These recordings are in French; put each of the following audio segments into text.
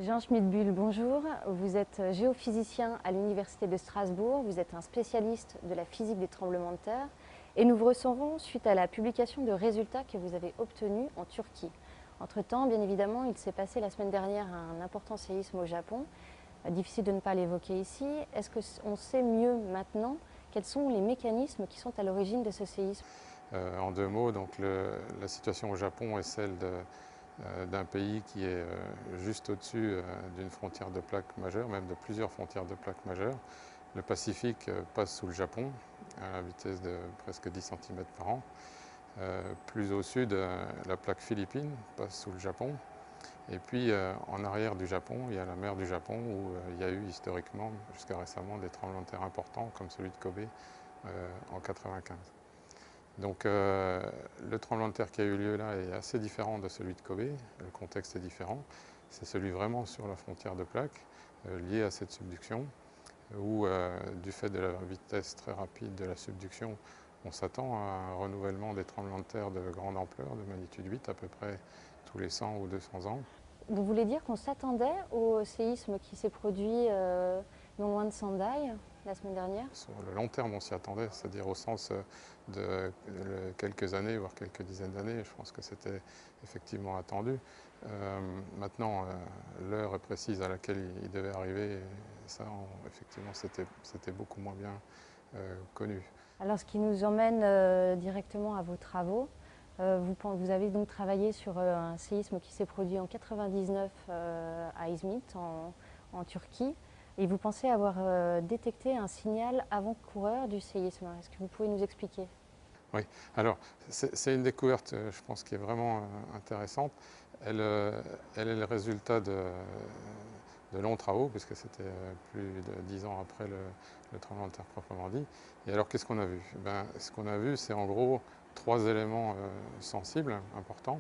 Jean Schmidbull, bonjour. Vous êtes géophysicien à l'Université de Strasbourg. Vous êtes un spécialiste de la physique des tremblements de terre. Et nous vous recevons suite à la publication de résultats que vous avez obtenus en Turquie. Entre-temps, bien évidemment, il s'est passé la semaine dernière un important séisme au Japon. Difficile de ne pas l'évoquer ici. Est-ce qu'on sait mieux maintenant quels sont les mécanismes qui sont à l'origine de ce séisme? En deux mots, donc la situation au Japon est celle d'un pays qui est juste au-dessus d'une frontière de plaques majeure, même de plusieurs frontières de plaques majeures. Le Pacifique passe sous le Japon à la vitesse de presque 10 cm par an. Plus au sud, la plaque philippine passe sous le Japon. Et puis en arrière du Japon, il y a la mer du Japon où il y a eu historiquement, jusqu'à récemment, des tremblements de terre importants comme celui de Kobe en 1995. Donc le tremblement de terre qui a eu lieu là est assez différent de celui de Kobe, le contexte est différent. C'est celui vraiment sur la frontière de plaques, lié à cette subduction, où du fait de la vitesse très rapide de la subduction, on s'attend à un renouvellement des tremblements de terre de grande ampleur, de magnitude 8 à peu près tous les 100 ou 200 ans. Vous voulez dire qu'on s'attendait au séisme qui s'est produit non loin de Sendai la semaine dernière? Sur le long terme, on s'y attendait, c'est-à-dire au sens de quelques années, voire quelques dizaines d'années. Je pense que c'était effectivement attendu. Maintenant, l'heure est précise à laquelle il devait arriver, et ça, effectivement, c'était beaucoup moins bien connu. Alors, ce qui nous emmène directement à vos travaux. Vous avez donc travaillé sur un séisme qui s'est produit en 99 à Izmit, en Turquie. Et vous pensez avoir détecté un signal avant-coureur du séisme. Est-ce que vous pouvez nous expliquer? Oui, alors c'est une découverte, je pense, qui est vraiment intéressante. Elle est le résultat de longs travaux, puisque c'était plus de 10 ans après le tremblement de terre proprement dit. Et alors, qu'est-ce qu'on a vu? Ce qu'on a vu, c'est en gros trois éléments sensibles, importants.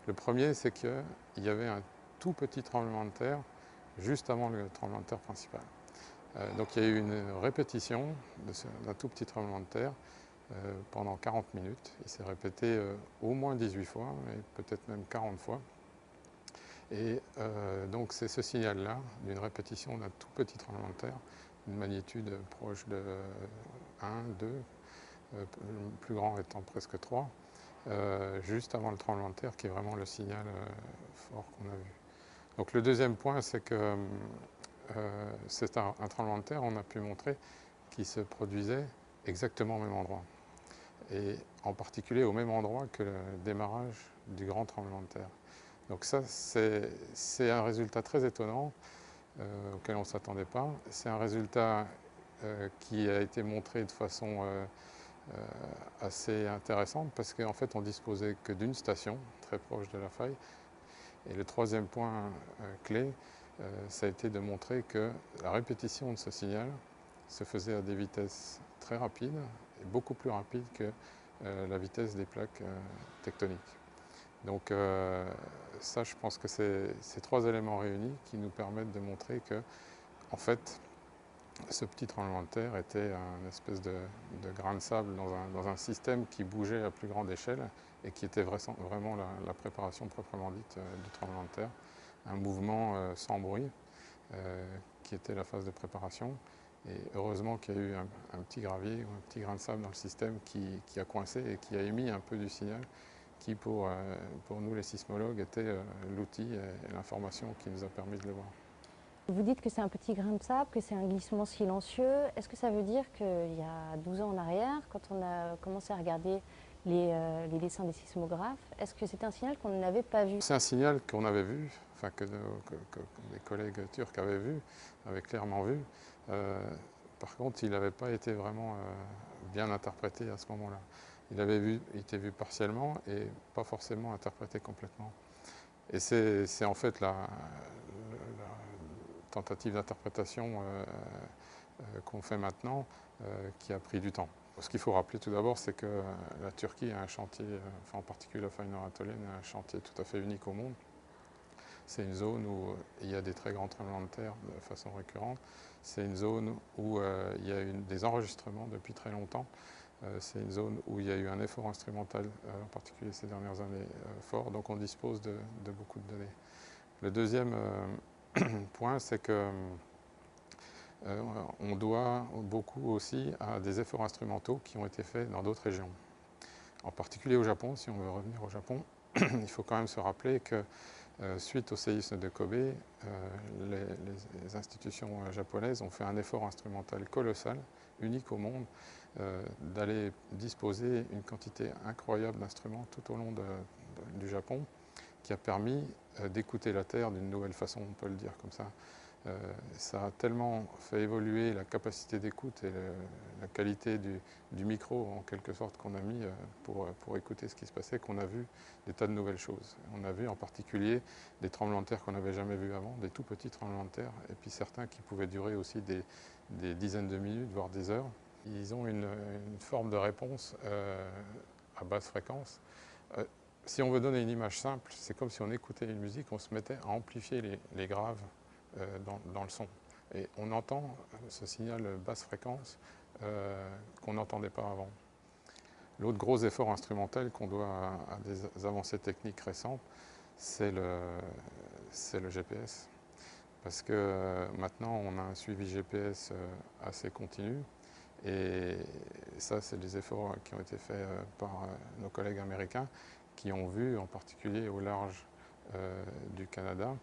Le premier, c'est qu'il y avait un tout petit tremblement de terre juste avant le tremblement de terre principal. Donc il y a eu une répétition d'un tout petit tremblement de terre pendant 40 minutes. Il s'est répété au moins 18 fois, et peut-être même 40 fois. Et donc c'est ce signal-là, d'une répétition d'un tout petit tremblement de terre, d'une magnitude proche de 1, 2, le plus grand étant presque 3, juste avant le tremblement de terre, qui est vraiment le signal fort qu'on a vu. Donc le deuxième point, c'est que c'est un tremblement de terre, on a pu montrer, qui se produisait exactement au même endroit. Et en particulier au même endroit que le démarrage du grand tremblement de terre. Donc ça, c'est un résultat très étonnant auquel on ne s'attendait pas. C'est un résultat qui a été montré de façon assez intéressante parce qu'en fait on disposait que d'une station très proche de la faille. Et le troisième point clé, ça a été de montrer que la répétition de ce signal se faisait à des vitesses très rapides, et beaucoup plus rapides que la vitesse des plaques tectoniques. Donc ça, je pense que c'est ces trois éléments réunis qui nous permettent de montrer que, en fait, ce petit tremblement de terre était un espèce de grain de sable dans un système qui bougeait à plus grande échelle et qui était vraiment la préparation proprement dite du tremblement de terre. Un mouvement sans bruit qui était la phase de préparation. Et heureusement qu'il y a eu un petit gravier ou un petit grain de sable dans le système qui a coincé et qui a émis un peu du signal qui, pour nous les sismologues, était l'outil et l'information qui nous a permis de le voir. Vous dites que c'est un petit grain de sable, que c'est un glissement silencieux. Est-ce que ça veut dire qu'il y a 12 ans en arrière, quand on a commencé à regarder les dessins des sismographes, est-ce que c'était un signal qu'on n'avait pas vu? C'est un signal qu'on avait vu, enfin que les collègues turcs avaient vu, avaient clairement vu. Par contre, il n'avait pas été vraiment bien interprété à ce moment-là. Il avait été vu partiellement et pas forcément interprété complètement. Et c'est en fait la tentative d'interprétation qu'on fait maintenant qui a pris du temps. Ce qu'il faut rappeler tout d'abord, c'est que la Turquie a un chantier, enfin en particulier la faille nord-anatolienne, a un chantier tout à fait unique au monde. C'est une zone où il y a des très grands tremblements de terre de façon récurrente. C'est une zone où il y a eu des enregistrements depuis très longtemps. C'est une zone où il y a eu un effort instrumental, en particulier ces dernières années, fort. Donc on dispose de beaucoup de données. Le deuxième point, c'est que on doit beaucoup aussi à des efforts instrumentaux qui ont été faits dans d'autres régions. En particulier au Japon, si on veut revenir au Japon, il faut quand même se rappeler que suite au séisme de Kobe, les institutions japonaises ont fait un effort instrumental colossal, unique au monde, d'aller disposer une quantité incroyable d'instruments tout au long du Japon, qui a permis d'écouter la Terre d'une nouvelle façon, on peut le dire comme ça. Ça a tellement fait évoluer la capacité d'écoute et la qualité du micro, en quelque sorte, qu'on a mis pour écouter ce qui se passait, qu'on a vu des tas de nouvelles choses. On a vu en particulier des tremblements de terre qu'on n'avait jamais vus avant, des tout petits tremblements de terre, et puis certains qui pouvaient durer aussi des dizaines de minutes, voire des heures. Ils ont une forme de réponse à basse fréquence. Si on veut donner une image simple, c'est comme si on écoutait une musique, on se mettait à amplifier les graves dans le son. Et on entend ce signal basse fréquence qu'on n'entendait pas avant. L'autre gros effort instrumental qu'on doit à des avancées techniques récentes, c'est le GPS. Parce que maintenant, on a un suivi GPS assez continu. Et ça, c'est des efforts qui ont été faits par nos collègues américains qui ont vu, en particulier au large du Canada,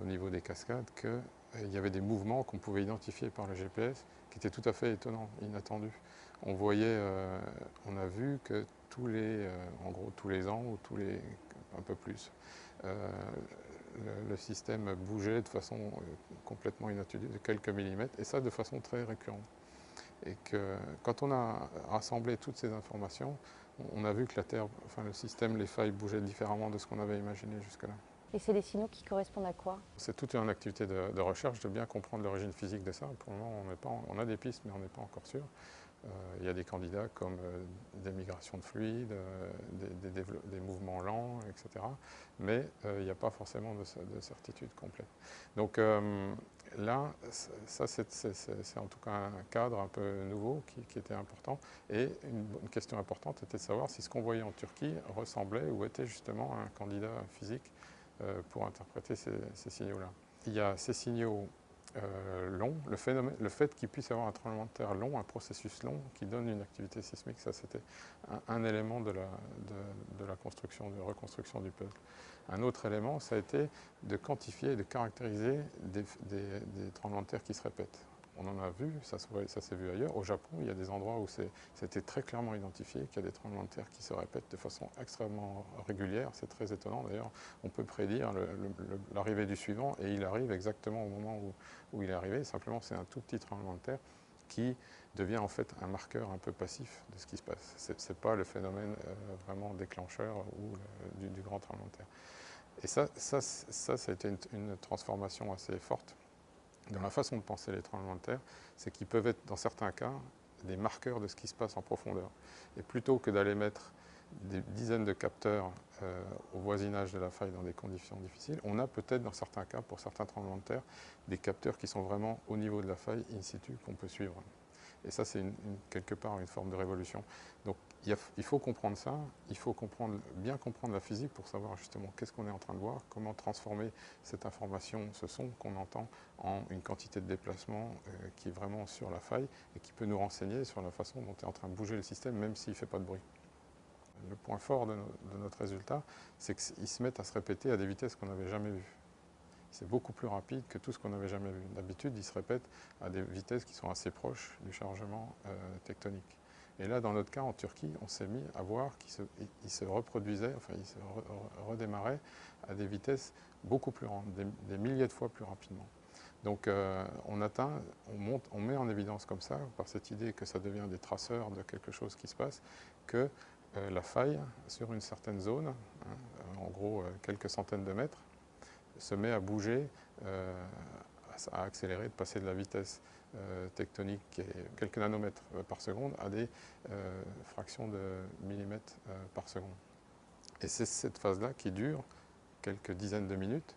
au niveau des cascades, qu'il y avait des mouvements qu'on pouvait identifier par le GPS qui étaient tout à fait étonnants, inattendus. On voyait, on a vu que en gros tous les ans ou un peu plus, le système bougeait de façon complètement inattendue, de quelques millimètres, et ça de façon très récurrente. Et que quand on a rassemblé toutes ces informations, on a vu que la Terre, enfin le système, les failles bougeaient différemment de ce qu'on avait imaginé jusque-là. Et c'est des signaux qui correspondent à quoi? C'est toute une activité de recherche, de bien comprendre l'origine physique de ça. Pour le moment, on a des pistes, mais on n'est pas encore sûr. Il y a des candidats comme des migrations de fluides, des mouvements lents, etc. Mais il n'y a pas forcément de certitude complète. Donc là, ça c'est en tout cas un cadre un peu nouveau qui était important. Et une question importante était de savoir si ce qu'on voyait en Turquie ressemblait ou était justement un candidat physique pour interpréter ces signaux-là. Il y a ces signaux long, le fait qu'il puisse y avoir un tremblement de terre long, un processus long qui donne une activité sismique, ça c'était un élément de la construction, de reconstruction du puzzle. Un autre élément, ça a été de quantifier et de caractériser des tremblements de terre qui se répètent. On en a vu, ça s'est vu ailleurs. Au Japon, il y a des endroits où c'était très clairement identifié qu'il y a des tremblements de terre qui se répètent de façon extrêmement régulière. C'est très étonnant. D'ailleurs, on peut prédire l'arrivée du suivant et il arrive exactement au moment où il est arrivé. Simplement, c'est un tout petit tremblement de terre qui devient en fait un marqueur un peu passif de ce qui se passe. Ce n'est pas le phénomène vraiment déclencheur du grand tremblement de terre. Et ça a été une transformation assez forte dans la façon de penser les tremblements de terre, c'est qu'ils peuvent être, dans certains cas, des marqueurs de ce qui se passe en profondeur. Et plutôt que d'aller mettre des dizaines de capteurs au voisinage de la faille dans des conditions difficiles, on a peut-être, dans certains cas, pour certains tremblements de terre, des capteurs qui sont vraiment au niveau de la faille, in situ, qu'on peut suivre. Et ça, c'est quelque part une forme de révolution. Donc il faut comprendre ça, il faut bien comprendre la physique pour savoir justement qu'est-ce qu'on est en train de voir, comment transformer cette information, ce son qu'on entend, en une quantité de déplacement qui est vraiment sur la faille et qui peut nous renseigner sur la façon dont est en train de bouger le système, même s'il ne fait pas de bruit. Le point fort de notre résultat, c'est qu'ils se mettent à se répéter à des vitesses qu'on n'avait jamais vues. C'est beaucoup plus rapide que tout ce qu'on n'avait jamais vu. D'habitude, ils se répètent à des vitesses qui sont assez proches du chargement tectonique. Et là, dans notre cas, en Turquie, on s'est mis à voir qu'ils se reproduisaient, enfin, ils se redémarraient à des vitesses beaucoup plus grandes, des milliers de fois plus rapidement. Donc on met en évidence comme ça, par cette idée que ça devient des traceurs de quelque chose qui se passe, que la faille, sur une certaine zone, hein, en gros quelques centaines de mètres, se met à bouger, à accélérer, de passer de la vitesse tectonique qui est quelques nanomètres par seconde à des fractions de millimètres par seconde. Et c'est cette phase-là qui dure quelques dizaines de minutes,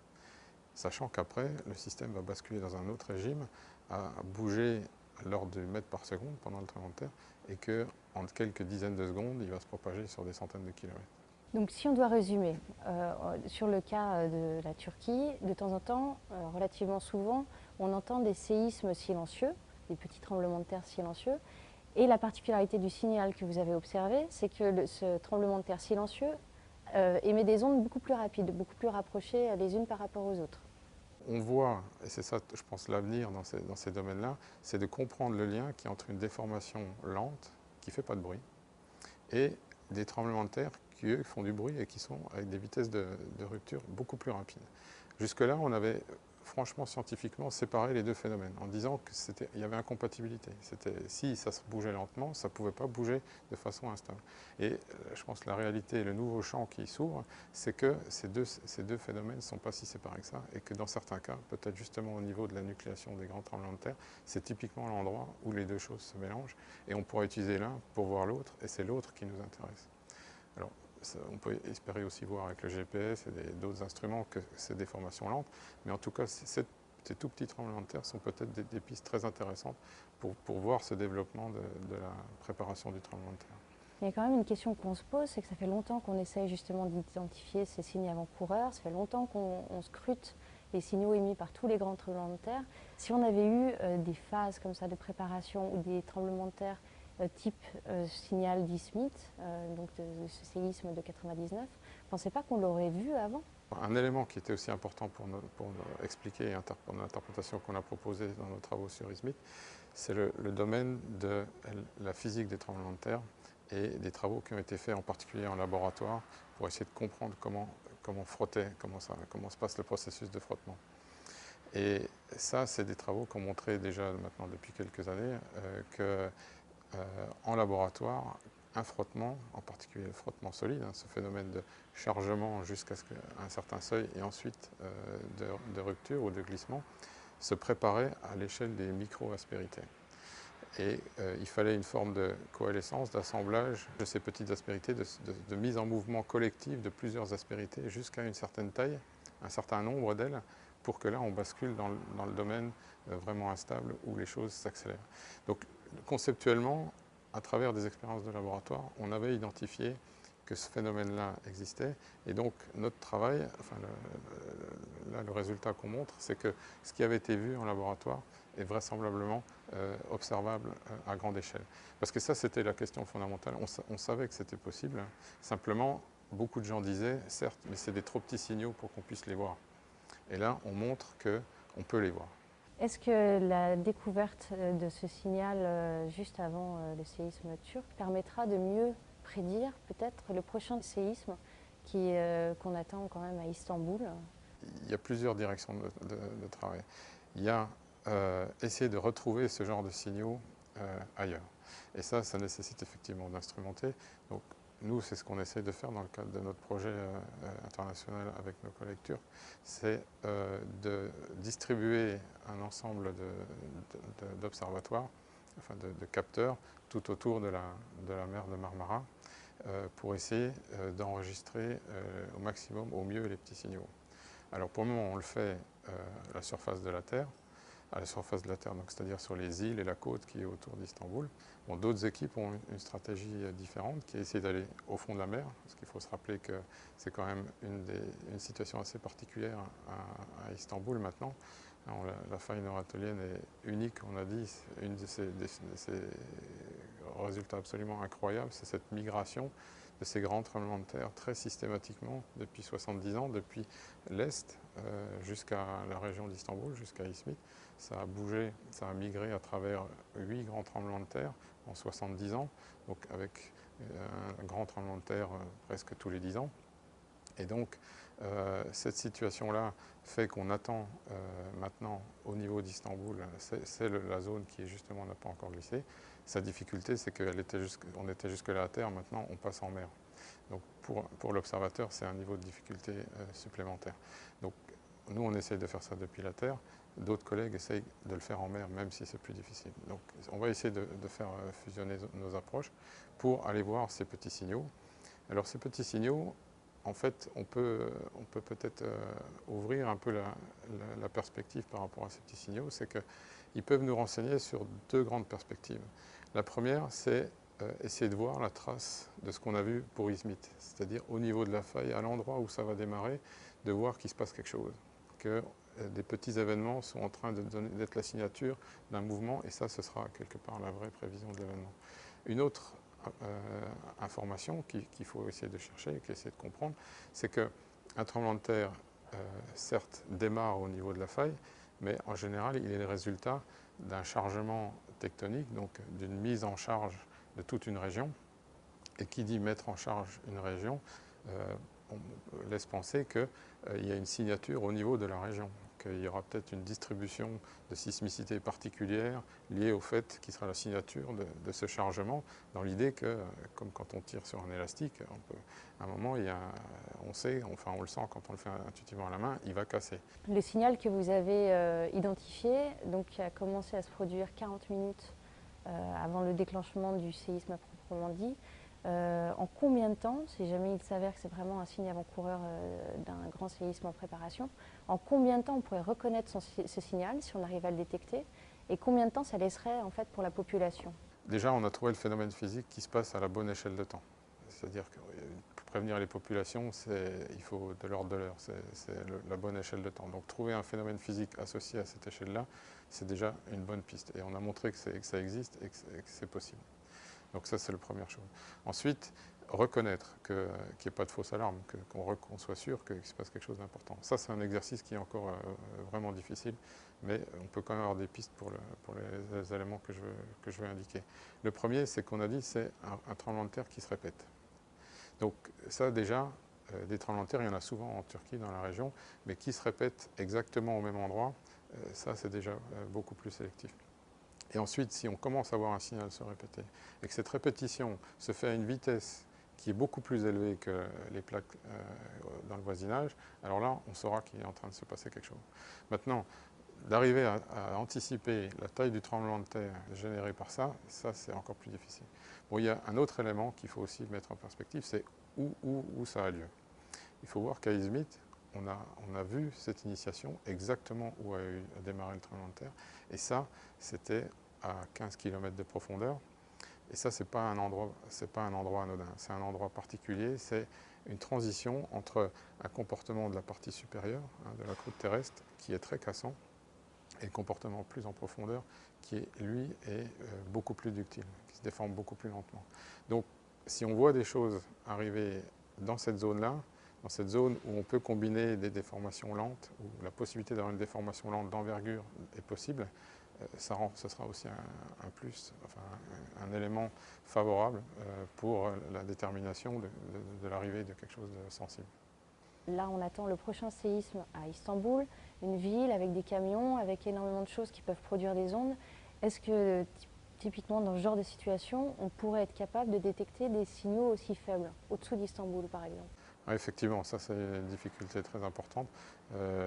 sachant qu'après, le système va basculer dans un autre régime, à bouger à l'ordre du mètre par seconde pendant le tremblement de terre, et qu'en quelques dizaines de secondes, il va se propager sur des centaines de kilomètres. Donc si on doit résumer, sur le cas de la Turquie, de temps en temps, relativement souvent, on entend des séismes silencieux, des petits tremblements de terre silencieux. Et la particularité du signal que vous avez observé, c'est que ce tremblement de terre silencieux émet des ondes beaucoup plus rapides, beaucoup plus rapprochées les unes par rapport aux autres. On voit, et c'est ça je pense l'avenir dans ces domaines-là, c'est de comprendre le lien qui est entre une déformation lente, qui ne fait pas de bruit, et des tremblements de terre qui, eux, font du bruit et qui sont avec des vitesses de rupture beaucoup plus rapides. Jusque-là, on avait franchement scientifiquement séparé les deux phénomènes en disant qu'il y avait incompatibilité. Si ça se bougeait lentement, ça ne pouvait pas bouger de façon instable. Et je pense que la réalité et le nouveau champ qui s'ouvre, c'est que ces deux phénomènes ne sont pas si séparés que ça et que dans certains cas, peut-être justement au niveau de la nucléation des grands tremblements de terre, c'est typiquement l'endroit où les deux choses se mélangent et on pourra utiliser l'un pour voir l'autre et c'est l'autre qui nous intéresse. Alors, on peut espérer aussi voir avec le GPS et d'autres instruments que ces déformations lentes, mais en tout cas, ces tout petits tremblements de terre sont peut-être des pistes très intéressantes pour voir ce développement de la préparation du tremblement de terre. Il y a quand même une question qu'on se pose, c'est que ça fait longtemps qu'on essaye justement d'identifier ces signes avant-coureurs, ça fait longtemps qu'on scrute les signaux émis par tous les grands tremblements de terre. Si on avait eu des phases comme ça de préparation ou des tremblements de terre type signal d'Ismith, donc de ce séisme de 99, vous ne pensez pas qu'on l'aurait vu avant? Un élément qui était aussi important pour expliquer l'interprétation qu'on a proposée dans nos travaux sur Ismith, c'est le domaine de la physique des tremblements de terre et des travaux qui ont été faits en particulier en laboratoire pour essayer de comprendre comment frotter, comment se passe le processus de frottement. Et ça, c'est des travaux qui ont montré déjà maintenant depuis quelques années qu'en laboratoire, un frottement, en particulier le frottement solide, ce phénomène de chargement jusqu'à un certain seuil et ensuite de rupture ou de glissement, se préparait à l'échelle des micro-aspérités. Et il fallait une forme de coalescence, d'assemblage de ces petites aspérités, de mise en mouvement collective de plusieurs aspérités jusqu'à une certaine taille, un certain nombre d'elles, pour que là on bascule dans le domaine vraiment instable où les choses s'accélèrent. Donc conceptuellement, à travers des expériences de laboratoire, on avait identifié que ce phénomène-là existait. Et donc notre travail, enfin le résultat qu'on montre, c'est que ce qui avait été vu en laboratoire est vraisemblablement observable à grande échelle. Parce que ça, c'était la question fondamentale. On savait que c'était possible. Simplement, beaucoup de gens disaient, certes, mais c'est des trop petits signaux pour qu'on puisse les voir. Et là, on montre qu'on peut les voir. Est-ce que la découverte de ce signal juste avant le séisme turc permettra de mieux prédire peut-être le prochain séisme qu'on attend quand même à Istanbul? Il y a plusieurs directions de travail. Il y a essayer de retrouver ce genre de signaux ailleurs. Et ça nécessite effectivement d'instrumenter. Donc nous, c'est ce qu'on essaie de faire dans le cadre de notre projet international avec nos collègues turcs, c'est de distribuer un ensemble d'observatoires, enfin de capteurs, tout autour de la mer de Marmara, pour essayer d'enregistrer au maximum, au mieux, les petits signaux. Alors pour le moment, on le fait à la surface de la Terre, donc c'est-à-dire sur les îles et la côte qui est autour d'Istanbul. Bon, d'autres équipes ont une stratégie différente qui est d'essayer d'aller au fond de la mer, parce qu'il faut se rappeler que c'est quand même une situation assez particulière à Istanbul maintenant. Alors, la faille nord-anatolienne est unique, on a dit, une de ces résultats absolument incroyables, c'est cette migration de ces grands tremblements de terre très systématiquement depuis 70 ans, depuis l'Est jusqu'à la région d'Istanbul, jusqu'à Izmit. Ça a bougé, ça a migré à travers 8 grands tremblements de terre en 70 ans, donc avec un grand tremblement de terre presque tous les 10 ans. Et donc cette situation-là fait qu'on attend maintenant au niveau d'Istanbul, c'est la zone qui justement n'a pas encore glissé. Sa difficulté, c'est qu'on était jusque-là à terre, maintenant on passe en mer. Donc pour l'observateur, c'est un niveau de difficulté supplémentaire. Donc nous, on essaye de faire ça depuis la terre. D'autres collègues essayent de le faire en mer, même si c'est plus difficile. Donc on va essayer de faire fusionner nos approches pour aller voir ces petits signaux. Alors ces petits signaux, en fait, on peut peut-être ouvrir un peu la perspective par rapport à ces petits signaux, c'est qu'ils peuvent nous renseigner sur deux grandes perspectives. La première, c'est essayer de voir la trace de ce qu'on a vu pour Izmit, c'est-à-dire au niveau de la faille, à l'endroit où ça va démarrer, de voir qu'il se passe quelque chose, que des petits événements sont en train d'être la signature d'un mouvement, et ça, ce sera quelque part la vraie prévision de l'événement. Une autre information qu'il faut essayer de chercher, essayer de comprendre, c'est qu'un tremblement de terre, certes, démarre au niveau de la faille, mais en général, il est le résultat d'un chargement tectonique, donc d'une mise en charge de toute une région. Et qui dit mettre en charge une région, on laisse penser qu'il y a une signature au niveau de la région, qu'il y aura peut-être une distribution de sismicité particulière liée au fait qu'il sera la signature de ce chargement, dans l'idée que, comme quand on tire sur un élastique, à un moment, on sait, enfin on le sent quand on le fait intuitivement à la main, il va casser. Le signal que vous avez identifié, donc, qui a commencé à se produire 40 minutes avant le déclenchement du séisme à proprement dit, en combien de temps, si jamais il s'avère que c'est vraiment un signe avant-coureur d'un grand séisme en préparation, en combien de temps on pourrait reconnaître ce signal si on arrive à le détecter, et combien de temps ça laisserait en fait pour la population? Déjà, on a trouvé le phénomène physique qui se passe à la bonne échelle de temps. C'est-à-dire que pour prévenir les populations, il faut de l'ordre de l'heure, c'est la bonne échelle de temps. Donc trouver un phénomène physique associé à cette échelle-là, c'est déjà une bonne piste. Et on a montré que ça existe et que c'est possible. Donc ça, c'est la première chose. Ensuite, reconnaître qu'il n'y ait pas de fausse alarme, qu'on soit sûr qu'il se passe quelque chose d'important. Ça, c'est un exercice qui est encore vraiment difficile, mais on peut quand même avoir des pistes pour les éléments que je vais indiquer. Le premier, c'est qu'on a dit, c'est un tremblement de terre qui se répète. Donc ça, déjà, des tremblements de terre, il y en a souvent en Turquie, dans la région, mais qui se répètent exactement au même endroit, ça, c'est déjà beaucoup plus sélectif. Et ensuite, si on commence à voir un signal se répéter, et que cette répétition se fait à une vitesse qui est beaucoup plus élevée que les plaques dans le voisinage, alors là, on saura qu'il est en train de se passer quelque chose. Maintenant, d'arriver à anticiper la taille du tremblement de terre généré par ça, c'est encore plus difficile. Bon, il y a un autre élément qu'il faut aussi mettre en perspective, c'est où ça a lieu. Il faut voir qu'à Izmit, on a vu cette initiation exactement où a démarré le tremblement de terre. Et ça, c'était à 15 km de profondeur. Et ça, ce n'est pas un endroit anodin. C'est un endroit particulier. C'est une transition entre un comportement de la partie supérieure, de la croûte terrestre, qui est très cassant, et le comportement plus en profondeur, qui, lui, est beaucoup plus ductile, qui se déforme beaucoup plus lentement. Donc, si on voit des choses arriver dans cette zone-là, dans cette zone où on peut combiner des déformations lentes, où la possibilité d'avoir une déformation lente d'envergure est possible, ça sera aussi un plus, enfin un élément favorable pour la détermination de l'arrivée de quelque chose de sensible. Là, on attend le prochain séisme à Istanbul, une ville avec des camions, avec énormément de choses qui peuvent produire des ondes. Est-ce que, typiquement, dans ce genre de situation, on pourrait être capable de détecter des signaux aussi faibles, au-dessous d'Istanbul, par exemple? Oui, effectivement, ça c'est une difficulté très importante.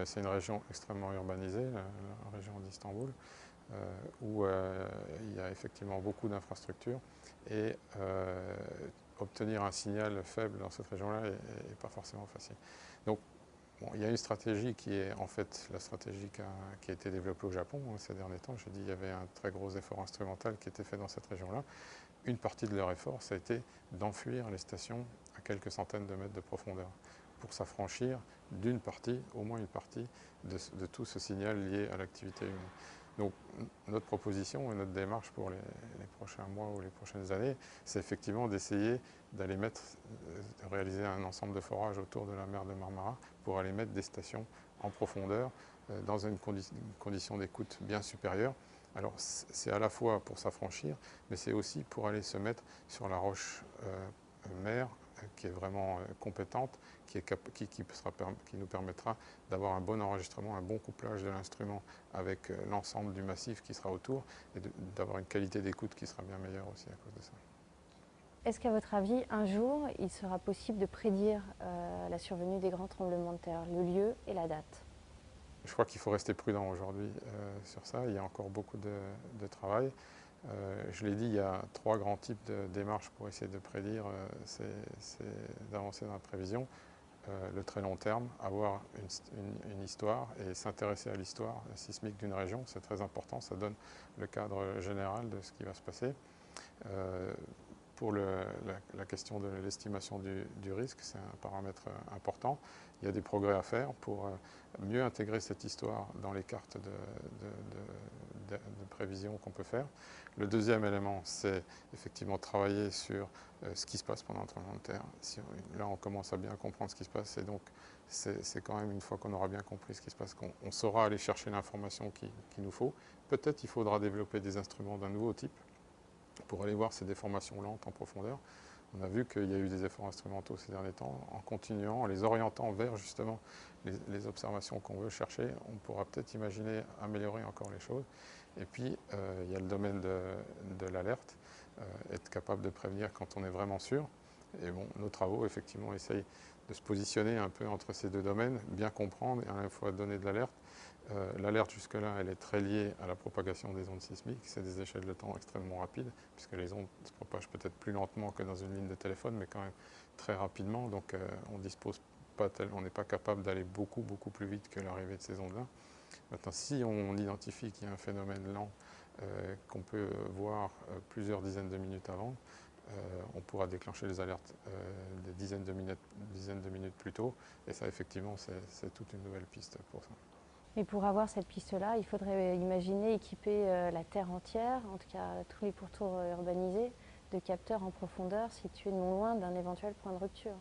C'est une région extrêmement urbanisée, la région d'Istanbul, où il y a effectivement beaucoup d'infrastructures. Et obtenir un signal faible dans cette région-là n'est pas forcément facile. Donc, bon, il y a une stratégie qui est en fait la stratégie qui a été développée au Japon ces derniers temps. J'ai dit qu'il y avait un très gros effort instrumental qui était fait dans cette région-là. Une partie de leur effort, ça a été d'enfuir les stations à quelques centaines de mètres de profondeur pour s'affranchir d'une partie, au moins une partie, de tout ce signal lié à l'activité humaine. Donc notre proposition et notre démarche pour les prochains mois ou les prochaines années, c'est effectivement d'essayer de réaliser un ensemble de forages autour de la mer de Marmara pour aller mettre des stations en profondeur dans une condition d'écoute bien supérieure. Alors c'est à la fois pour s'affranchir, mais c'est aussi pour aller se mettre sur la roche mère qui est vraiment compétente, qui nous permettra d'avoir un bon enregistrement, un bon couplage de l'instrument avec l'ensemble du massif qui sera autour et d'avoir une qualité d'écoute qui sera bien meilleure aussi à cause de ça. Est-ce qu'à votre avis, un jour, il sera possible de prédire la survenue des grands tremblements de terre, le lieu et la date? Je crois qu'il faut rester prudent aujourd'hui sur ça. Il y a encore beaucoup de travail. Je l'ai dit, il y a 3 grands types de démarches pour essayer de prédire, c'est d'avancer dans la prévision. Le très long terme, avoir une histoire et s'intéresser à l'histoire sismique d'une région, c'est très important, ça donne le cadre général de ce qui va se passer. pour la question de l'estimation du risque, c'est un paramètre important. Il y a des progrès à faire pour mieux intégrer cette histoire dans les cartes de prévision qu'on peut faire. Le deuxième élément, c'est effectivement travailler sur ce qui se passe pendant un tremblement de terre. Là, on commence à bien comprendre ce qui se passe, et donc c'est quand même une fois qu'on aura bien compris ce qui se passe qu'on saura aller chercher l'information qu'il nous faut. Peut-être il faudra développer des instruments d'un nouveau type pour aller voir ces déformations lentes en profondeur. On a vu qu'il y a eu des efforts instrumentaux ces derniers temps. En continuant, en les orientant vers justement les observations qu'on veut chercher, on pourra peut-être imaginer améliorer encore les choses. Et puis, il y a le domaine de l'alerte, être capable de prévenir quand on est vraiment sûr. Et bon, nos travaux, effectivement, essayent de se positionner un peu entre ces deux domaines, bien comprendre et à la fois donner de l'alerte. L'alerte jusque-là, elle est très liée à la propagation des ondes sismiques. C'est des échelles de temps extrêmement rapides, puisque les ondes se propagent peut-être plus lentement que dans une ligne de téléphone, mais quand même très rapidement. Donc on n'est pas capable d'aller beaucoup plus vite que l'arrivée de ces ondes-là. Maintenant, si on identifie qu'il y a un phénomène lent qu'on peut voir plusieurs dizaines de minutes avant, on pourra déclencher les alertes des dizaines de minutes plus tôt. Et ça, effectivement, c'est toute une nouvelle piste pour ça. Mais pour avoir cette piste-là, il faudrait imaginer équiper la Terre entière, en tout cas tous les pourtours urbanisés, de capteurs en profondeur situés non loin d'un éventuel point de rupture.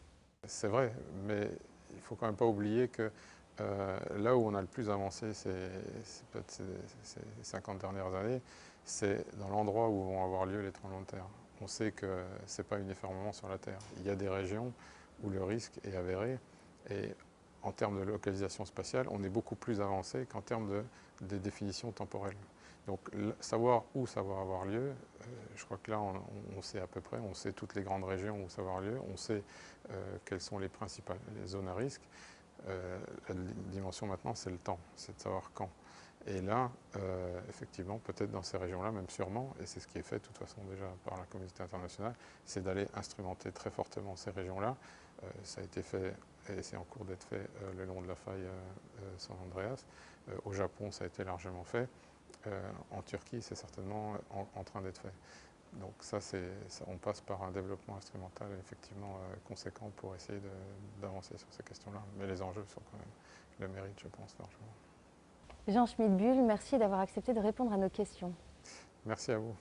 C'est vrai, mais il ne faut quand même pas oublier que là où on a le plus avancé peut-être ces 50 dernières années, c'est dans l'endroit où vont avoir lieu les tremblements de terre. On sait que ce n'est pas uniformément sur la Terre. Il y a des régions où le risque est avéré, et en termes de localisation spatiale, on est beaucoup plus avancé qu'en termes de définition temporelle. Donc savoir où ça va avoir lieu, je crois que là on sait à peu près, on sait toutes les grandes régions où ça va avoir lieu, on sait quelles sont les principales zones à risque. La dimension maintenant, c'est le temps, c'est de savoir quand. Et là, effectivement, peut-être dans ces régions-là, même sûrement, et c'est ce qui est fait de toute façon déjà par la communauté internationale, c'est d'aller instrumenter très fortement ces régions-là. Ça a été fait, et c'est en cours d'être fait le long de la faille San Andreas. Au Japon, ça a été largement fait. En Turquie, c'est certainement en train d'être fait. Donc ça, on passe par un développement instrumental effectivement conséquent pour essayer d'avancer sur ces questions-là. Mais les enjeux sont quand même le mérite, je pense, largement. Jean Schmidbull, merci d'avoir accepté de répondre à nos questions. Merci à vous.